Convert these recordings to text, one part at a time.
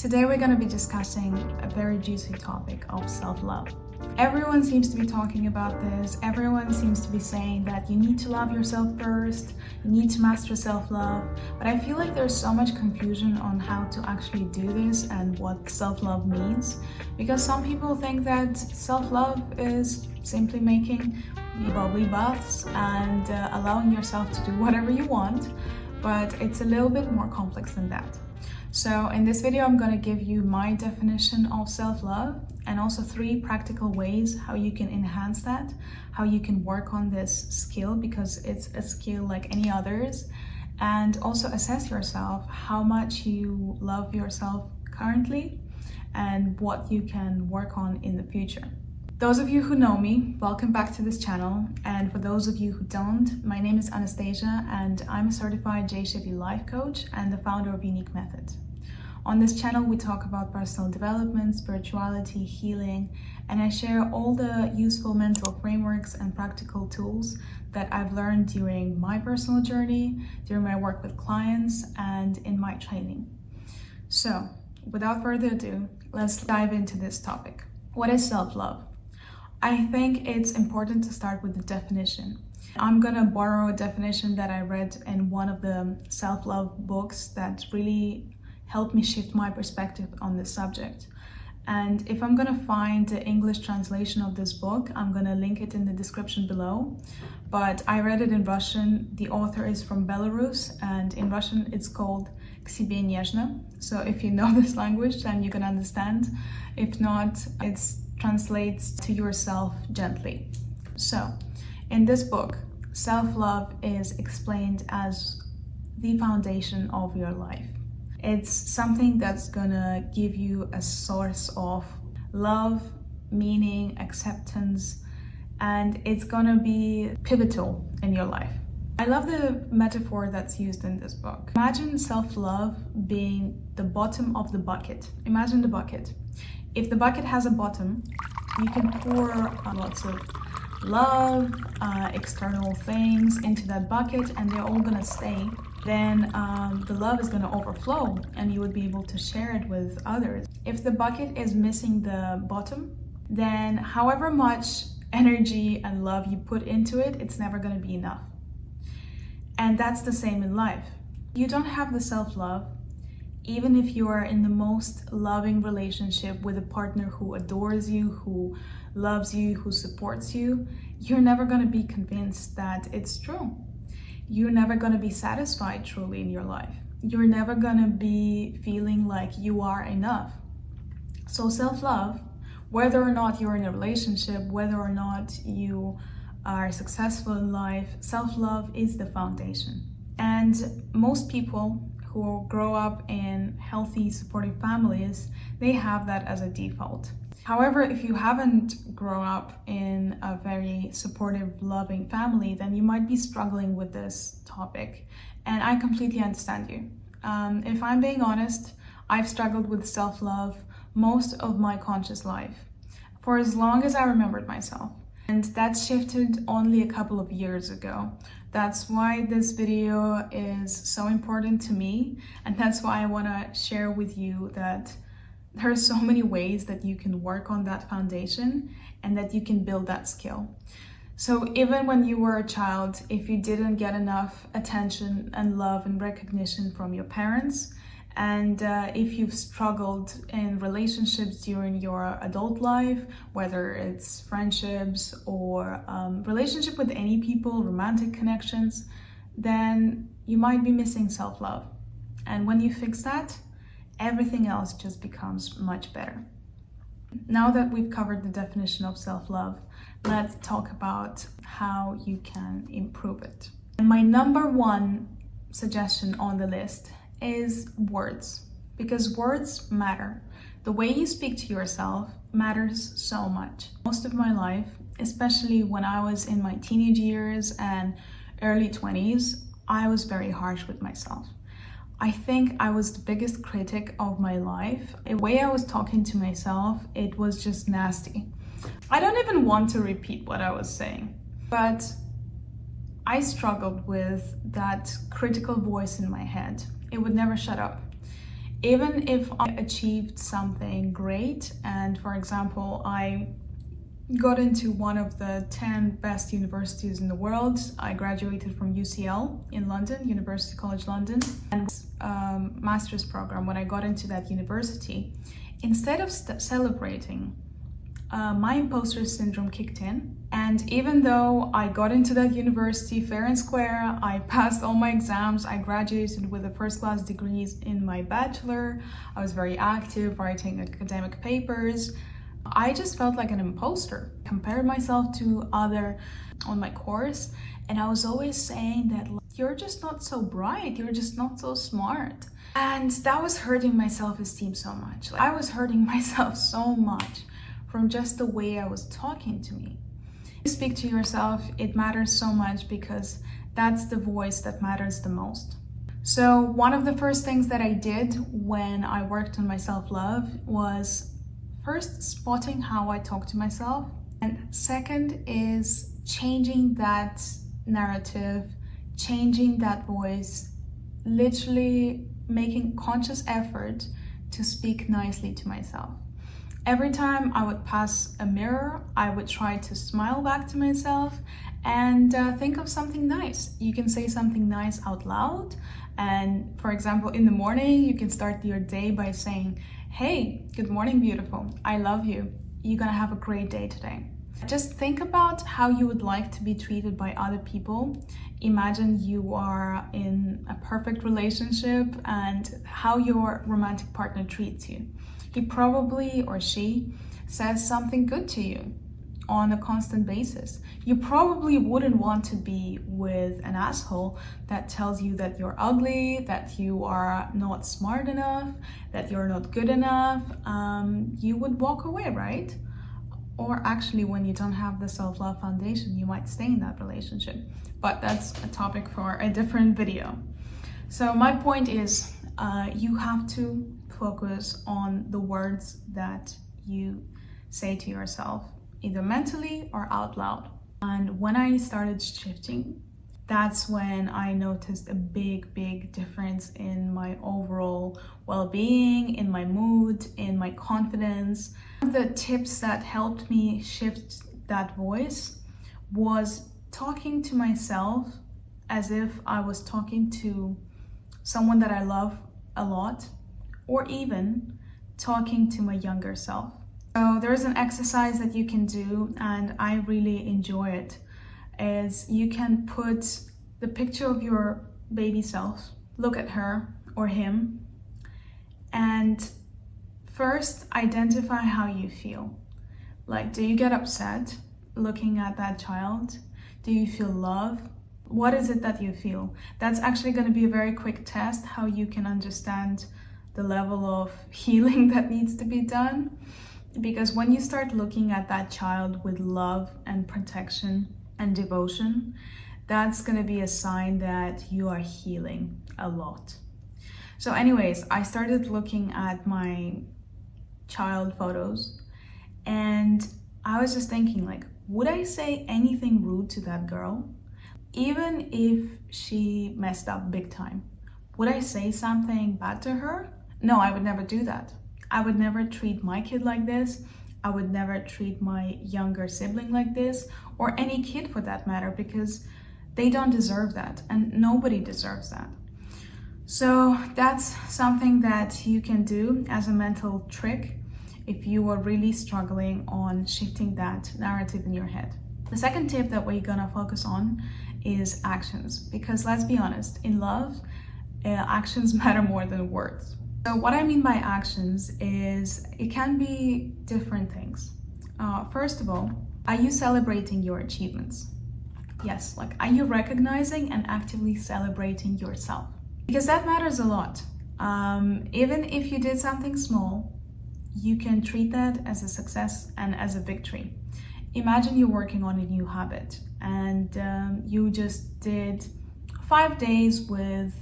Today we're going to be discussing a very juicy topic of self-love. Everyone seems to be talking about this. Everyone seems to be saying that you need to love yourself first, you need to master self-love. But I feel like there's so much confusion on how to actually do this and what self-love means. Because some people think that self-love is simply making bubbly baths and allowing yourself to do whatever you want. But it's a little bit more complex than that. So in this video, I'm going to give you my definition of self-love and also 3 practical ways how you can enhance that, how you can work on this skill because it's a skill like any others, and also assess yourself how much you love yourself currently and what you can work on in the future. Those of you who know me, welcome back to this channel. And for those of you who don't, my name is Anastasia and I'm a certified J-Shapey life coach and the founder of Unique Method. On this channel, we talk about personal development, spirituality, healing, and I share all the useful mental frameworks and practical tools that I've learned during my personal journey, during my work with clients, and in my training. So, without further ado, let's dive into this topic. What is self-love? I think it's important to start with the definition. I'm gonna borrow a definition that I read in one of the self-love books that really helped me shift my perspective on this subject. And if I'm gonna find the English translation of this book, I'm gonna link it in the description below. But I read it in Russian. The author is from Belarus, and in Russian it's called К себе нежно. So if you know this language, then you can understand. If not, it's translates to yourself gently. So, in this book, self-love is explained as the foundation of your life. It's something that's gonna give you a source of love, meaning, acceptance, and it's gonna be pivotal in your life. I love the metaphor that's used in this book. Imagine self-love being the bottom of the bucket. Imagine the bucket. If the bucket has a bottom, you can pour lots of love, external things into that bucket and they're all gonna stay. Then the love is gonna overflow and you would be able to share it with others. If the bucket is missing the bottom, then however much energy and love you put into it, it's never gonna be enough. And that's the same in life. You don't have the self-love. Even if you are in the most loving relationship with a partner who adores you, who loves you, who supports you, you're never going to be convinced that it's true. You're never going to be satisfied truly in your life. You're never going to be feeling like you are enough. So self-love, whether or not you're in a relationship, whether or not you are successful in life, self-love is the foundation. And most people who grow up in healthy, supportive families, they have that as a default. However, if you haven't grown up in a very supportive, loving family, then you might be struggling with this topic. And I completely understand you. If I'm being honest, I've struggled with self-love most of my conscious life, for as long as I remembered myself. And that shifted only a couple of years ago. That's why this video is so important to me. And that's why I want to share with you that there are so many ways that you can work on that foundation and that you can build that skill. So even when you were a child, if you didn't get enough attention and love and recognition from your parents, and if you've struggled in relationships during your adult life, whether it's friendships or relationship with any people, romantic connections, then you might be missing self-love. And when you fix that, everything else just becomes much better. Now that we've covered the definition of self-love, let's talk about how you can improve it. And my number 1 suggestion on the list is words, because words matter. The way you speak to yourself matters so much. Most of my life, especially when I was in my teenage years and early 20s, I was very harsh with myself. I think I was the biggest critic of my life. The way I was talking to myself, it was just nasty. I don't even want to repeat what I was saying, but I struggled with that critical voice in my head. It would never shut up. Even if I achieved something great, and for example, I got into one of the 10 best universities in the world. I graduated from UCL in London, University College London, and master's program. When I got into that university, instead of celebrating, my imposter syndrome kicked in. And even though I got into that university fair and square, I passed all my exams, I graduated with a first-class degrees in my bachelor, I was very active writing academic papers, I just felt like an imposter. I compared myself to other on my course, and I was always saying that you're just not so bright, you're just not so smart. And that was hurting my self-esteem so much. I was hurting myself so much from just the way I was talking to me. You speak to yourself, it matters so much because that's the voice that matters the most. So one of the first things that I did when I worked on my self-love was first spotting how I talk to myself, and second is changing that narrative, changing that voice, literally making conscious effort to speak nicely to myself. Every time I would pass a mirror, I would try to smile back to myself and think of something nice. You can say something nice out loud. And for example, in the morning, you can start your day by saying, "Hey, good morning, beautiful. I love you. You're gonna have a great day today." Just think about how you would like to be treated by other people. Imagine you are in a perfect relationship and how your romantic partner treats you. He probably or she says something good to you on a constant basis. You probably wouldn't want to be with an asshole that tells you that you're ugly, that you are not smart enough, that you're not good enough. You would walk away, right? Or actually, when you don't have the self-love foundation, you might stay in that relationship. But that's a topic for a different video. So my point is, you have to focus on the words that you say to yourself, either mentally or out loud. And when I started shifting, that's when I noticed a big difference in my overall well-being, in my mood, in my confidence. One of the tips that helped me shift that voice was talking to myself as if I was talking to someone that I love a lot, or even talking to my younger self. So there's an exercise that you can do, and I really enjoy it, is you can put the picture of your baby self, look at her or him, and first identify how you feel. Like, do you get upset looking at that child? Do you feel love? What is it that you feel? That's actually going to be a very quick test how you can understand the level of healing that needs to be done. Because when you start looking at that child with love and protection and devotion, that's going to be a sign that you are healing a lot. So anyways, I started looking at my child photos, and I was just thinking, like, would I say anything rude to that girl? Even if she messed up big time, would I say something bad to her? No, I would never do that. I would never treat my kid like this. I would never treat my younger sibling like this, or any kid for that matter, because they don't deserve that, and nobody deserves that. So that's something that you can do as a mental trick if you are really struggling on shifting that narrative in your head. The second tip that we're gonna focus on is actions, because let's be honest, in love, actions matter more than words. So what I mean by actions is it can be different things. First of all, are you celebrating your achievements? Yes, like, are you recognizing and actively celebrating yourself? Because that matters a lot. Even if you did something small, you can treat that as a success and as a victory. Imagine you're working on a new habit and you just did 5 days with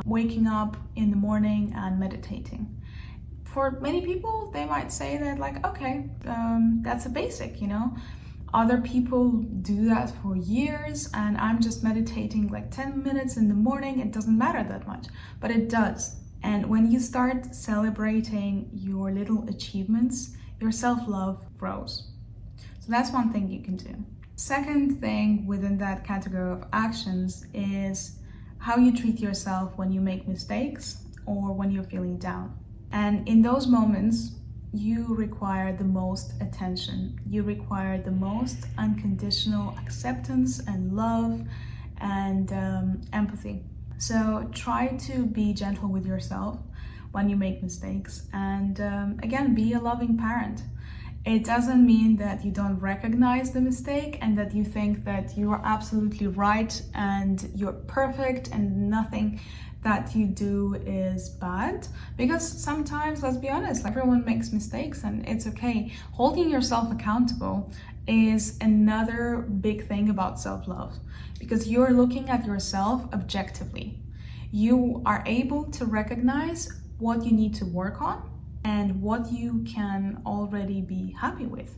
waking up in the morning and meditating. For many people, they might say that, like, okay, that's a basic, you know. Other people do that for years, and I'm just meditating like 10 minutes in the morning. It doesn't matter that much, but it does. And when you start celebrating your little achievements, your self-love grows. So that's one thing you can do. Second thing within that category of actions is how you treat yourself when you make mistakes or when you're feeling down. And in those moments, you require the most attention. You require the most unconditional acceptance and love and empathy. So try to be gentle with yourself when you make mistakes, and again, be a loving parent. It doesn't mean that you don't recognize the mistake and that you think that you are absolutely right and you're perfect and nothing that you do is bad, because sometimes, let's be honest, everyone makes mistakes and it's okay. Holding yourself accountable is another big thing about self-love, because you're looking at yourself objectively. You are able to recognize what you need to work on and what you can already be happy with,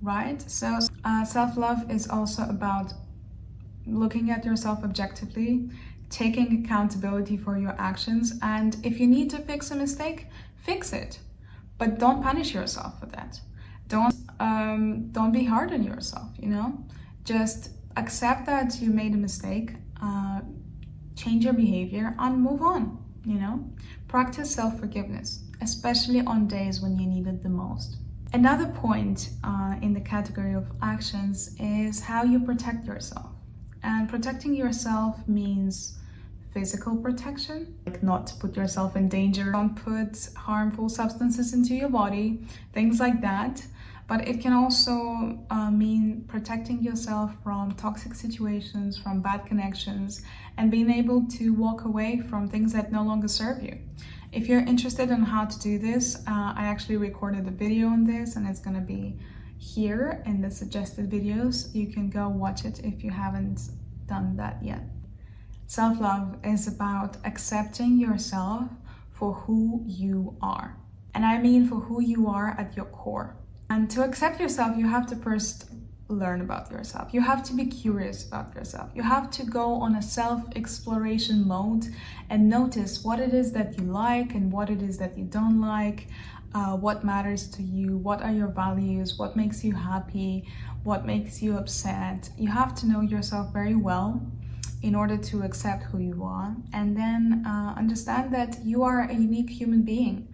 right? So self-love is also about looking at yourself objectively, taking accountability for your actions, and if you need to fix a mistake, fix it. But don't punish yourself for that. Don't be hard on yourself, you know? Just accept that you made a mistake, change your behavior and move on, you know? Practice self-forgiveness, especially on days when you need it the most. Another point in the category of actions is how you protect yourself. And protecting yourself means physical protection, like not to put yourself in danger, don't put harmful substances into your body, things like that. But it can also mean protecting yourself from toxic situations, from bad connections, and being able to walk away from things that no longer serve you. If you're interested in how to do this, I actually recorded a video on this and it's gonna be here in the suggested videos. You can go watch it if you haven't done that yet. Self-love is about accepting yourself for who you are. And I mean for who you are at your core. And to accept yourself, you have to first learn about yourself. You have to be curious about yourself. You have to go on a self-exploration mode and notice what it is that you like and what it is that you don't like, what matters to you, what are your values, what makes you happy, what makes you upset. You have to know yourself very well in order to accept who you are, and then understand that you are a unique human being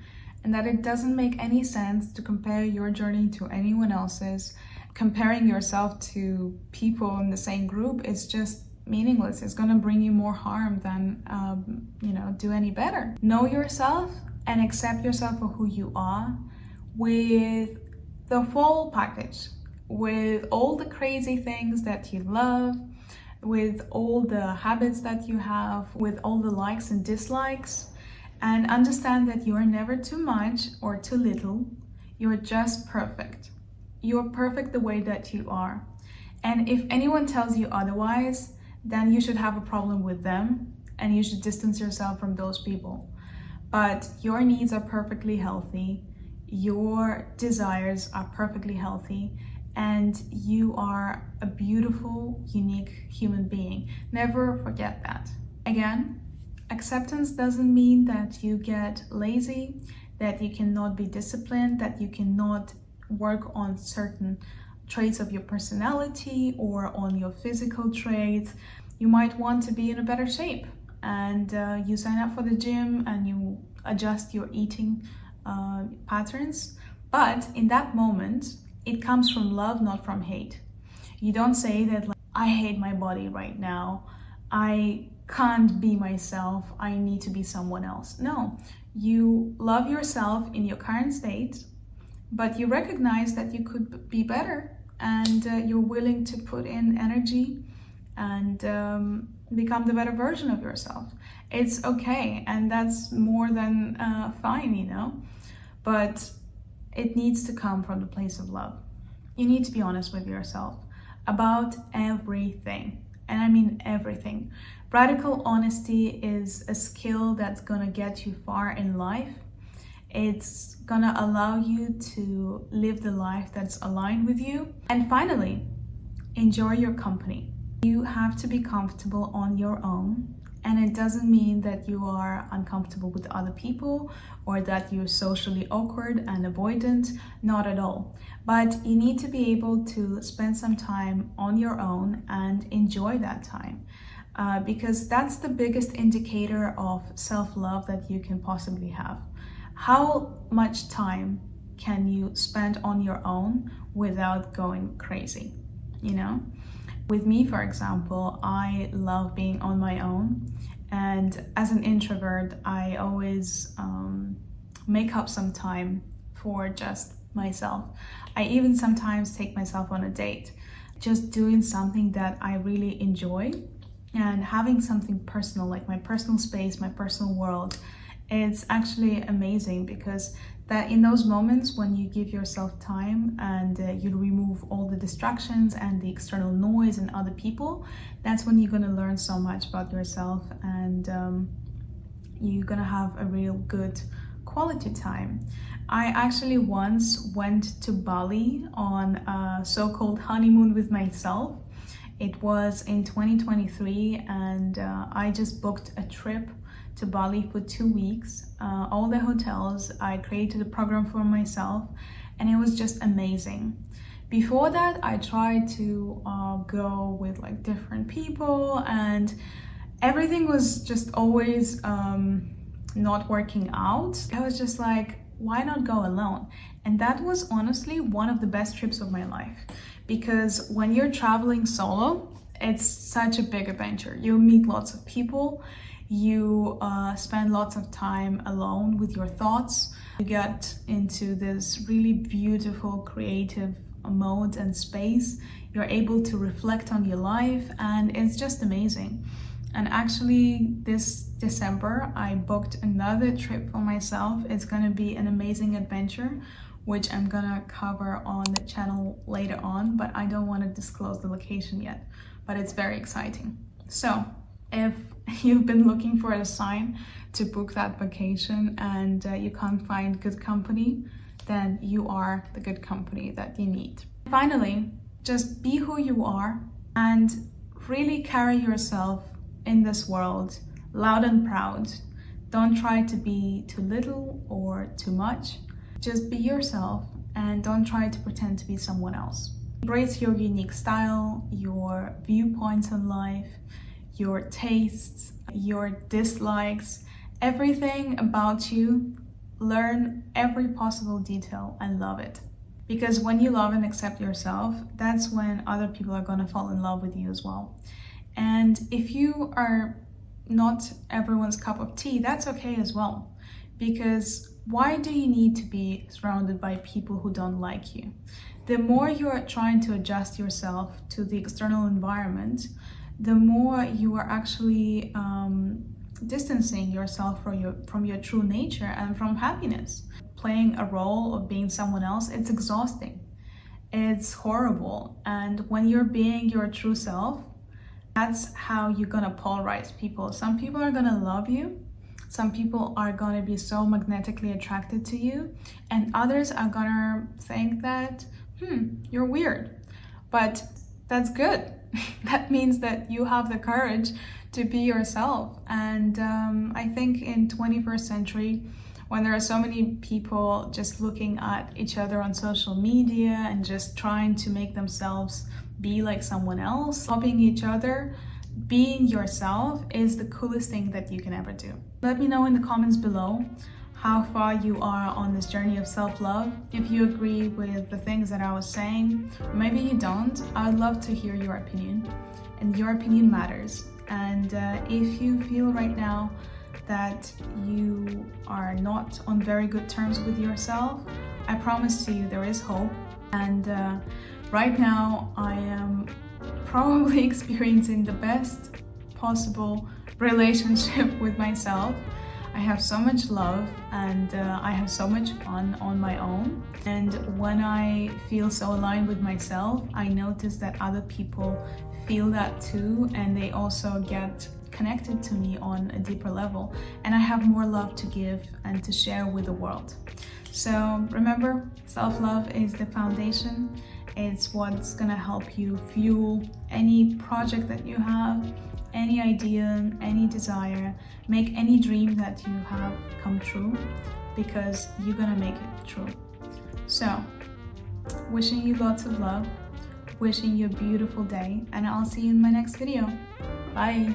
and that it doesn't make any sense to compare your journey to anyone else's. Comparing yourself to people in the same group is just meaningless. It's gonna bring you more harm than do any better. Know yourself and accept yourself for who you are, with the full package, with all the crazy things that you love, with all the habits that you have, with all the likes and dislikes, and understand that you are never too much or too little. You're just perfect. You're perfect the way that you are. And if anyone tells you otherwise, then you should have a problem with them and you should distance yourself from those people. But your needs are perfectly healthy, your desires are perfectly healthy, and you are a beautiful, unique human being. Never forget that. Again, acceptance doesn't mean that you get lazy, that you cannot be disciplined, that you cannot work on certain traits of your personality or on your physical traits. You might want to be in a better shape, and you sign up for the gym and you adjust your eating patterns. But in that moment, it comes from love, not from hate. You don't say that, like, I hate my body right now, I can't be myself, I need to be someone else. No, you love yourself in your current state, but you recognize that you could be better, and you're willing to put in energy and become the better version of yourself. It's okay, and that's more than fine, you know, but it needs to come from the place of love. You need to be honest with yourself about everything, and I mean everything. Radical honesty is a skill that's gonna get you far in life. It's gonna allow you to live the life that's aligned with you. And finally, enjoy your company. You have to be comfortable on your own, And it doesn't mean that you are uncomfortable with other people or that you're socially awkward and avoidant, not at all. But you need to be able to spend some time on your own and enjoy that time. Because that's the biggest indicator of self-love that you can possibly have. How much time can you spend on your own without going crazy, you know? With me, for example, I love being on my own, and as an introvert, I always make up some time for just myself. I even sometimes take myself on a date, just doing something that I really enjoy and having something personal, like my personal space, my personal world. It's actually amazing because that in those moments when you give yourself time and you remove all the distractions and the external noise and other people, that's when you're going to learn so much about yourself, and you're going to have a real good quality time. I actually once went to Bali on a so-called honeymoon with myself. It was in 2023, and I just booked a trip to Bali for 2 weeks, all the hotels. I created a program for myself, and it was just amazing. Before that, I tried to go with like different people, and everything was just always not working out. I was just like, why not go alone? And that was honestly one of the best trips of my life, because when you're traveling solo, it's such a big adventure. You meet lots of people, you spend lots of time alone with your thoughts. You get into this really beautiful, creative mode and space. You're able to reflect on your life, and it's just amazing. And actually, this December, I booked another trip for myself. It's gonna be an amazing adventure, which I'm gonna cover on the channel later on, but I don't want to disclose the location yet, but it's very exciting. So if you've been looking for a sign to book that vacation and you can't find good company, then you are the good company that you need. Finally, just be who you are and really carry yourself in this world loud and proud. Don't try to be too little or too much. Just be yourself and don't try to pretend to be someone else. Embrace your unique style, your viewpoints on life, your tastes, your dislikes, everything about you. Learn every possible detail and love it. Because when you love and accept yourself, that's when other people are gonna fall in love with you as well. And if you are not everyone's cup of tea, that's okay as well. Because why do you need to be surrounded by people who don't like you? The more you are trying to adjust yourself to the external environment, the more you are actually distancing yourself from your true nature and from happiness. Playing a role of being someone else, it's exhausting. It's horrible. And when you're being your true self, that's how you're gonna polarize people. Some people are gonna love you. Some people are gonna be so magnetically attracted to you, and others are gonna think that, you're weird. But that's good. That means that you have the courage to be yourself. And I think in 21st century, when there are so many people just looking at each other on social media and just trying to make themselves be like someone else, copying each other, being yourself is the coolest thing that you can ever do. Let me know in the comments below how far you are on this journey of self-love. If you agree with the things that I was saying, or maybe you don't, I would love to hear your opinion, and your opinion matters. And if you feel right now that you are not on very good terms with yourself, I promise to you there is hope. And right now I am probably experiencing the best possible relationship with myself. I have so much love and I have so much fun on my own. And when I feel so aligned with myself, I notice that other people feel that too, and they also get connected to me on a deeper level. And I have more love to give and to share with the world. So remember, self-love is the foundation. It's what's gonna help you fuel any project that you have, any idea, any desire, make any dream that you have come true, because you're gonna make it true. So, wishing you lots of love, wishing you a beautiful day, and I'll see you in my next video. Bye!